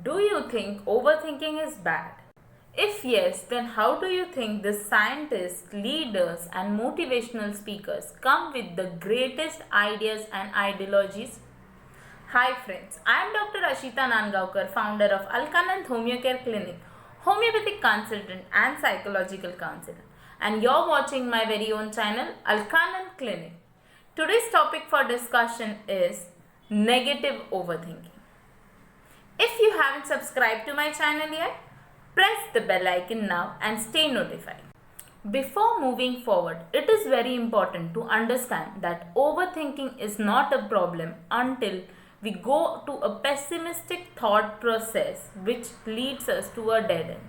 Do you think overthinking is bad? If yes, then how do you think the scientists, leaders, and motivational speakers come with the greatest ideas and ideologies? Hi friends, I am Dr. Ashita Nangaonkar, founder of Alkanand Homeocare Clinic, homeopathic consultant and psychological counselor, and you're watching my very own channel Alkanand Clinic. Today's topic for discussion is negative overthinking. If you haven't subscribed to my channel yet, press the bell icon now and stay notified. Before moving forward, it is very important to understand that overthinking is not a problem until we go to a pessimistic thought process which leads us to a dead end.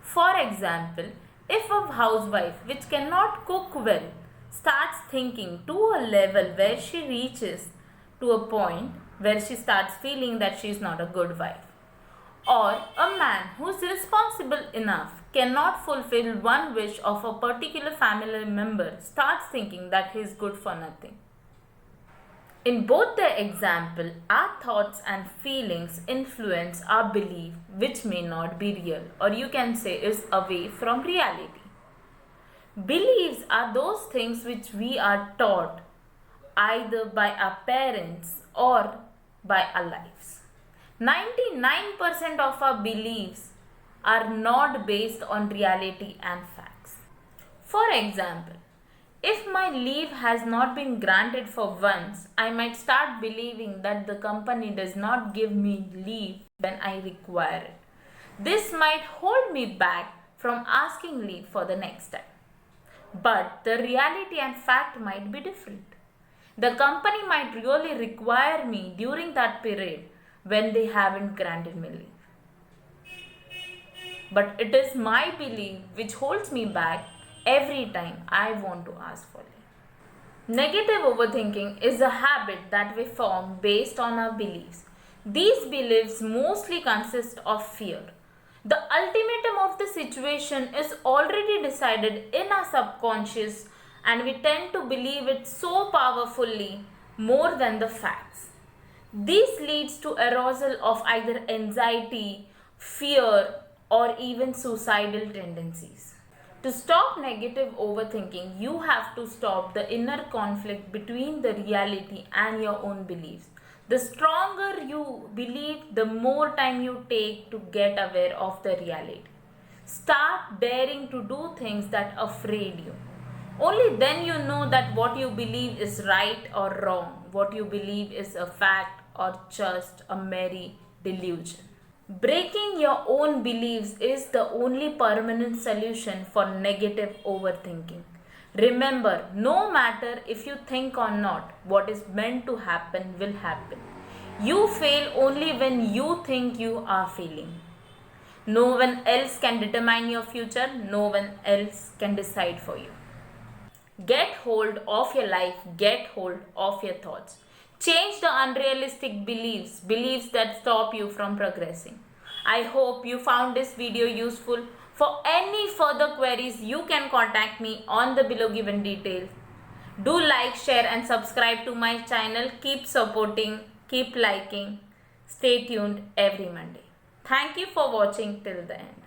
For example, if a housewife which cannot cook well starts thinking to a level where she reaches to a point where she starts feeling that she is not a good wife, or a man who is responsible enough cannot fulfill one wish of a particular family member starts thinking that he is good for nothing. In both the example, our thoughts and feelings influence our belief which may not be real, or you can say is away from reality. Beliefs are those things which we are taught either by our parents or by our lives. 99% of our beliefs are not based on reality and facts. For example, if my leave has not been granted for once, I might start believing that the company does not give me leave when I require it. This might hold me back from asking leave for the next time. But the reality and fact might be different. The company might really require me during that period when they haven't granted me leave. But it is my belief which holds me back every time I want to ask for leave. Negative overthinking is a habit that we form based on our beliefs. These beliefs mostly consist of fear. The ultimatum of the situation is already decided in our subconscious, and we tend to believe it so powerfully more than the facts. This leads to arousal of either anxiety, fear, or even suicidal tendencies. To stop negative overthinking, you have to stop the inner conflict between the reality and your own beliefs. The stronger you believe, the more time you take to get aware of the reality. Start daring to do things that afraid you. Only then you know that what you believe is right or wrong, what you believe is a fact or just a merry delusion. Breaking your own beliefs is the only permanent solution for negative overthinking. Remember, no matter if you think or not, what is meant to happen will happen. You fail only when you think you are failing. No one else can determine your future, no one else can decide for you. Get hold of your life, get hold of your thoughts. Change the unrealistic beliefs that stop you from progressing. I hope you found this video useful. For any further queries, you can contact me on the below given details. Do like, share and subscribe to my channel. Keep supporting, keep liking. Stay tuned every Monday. Thank you for watching till the end.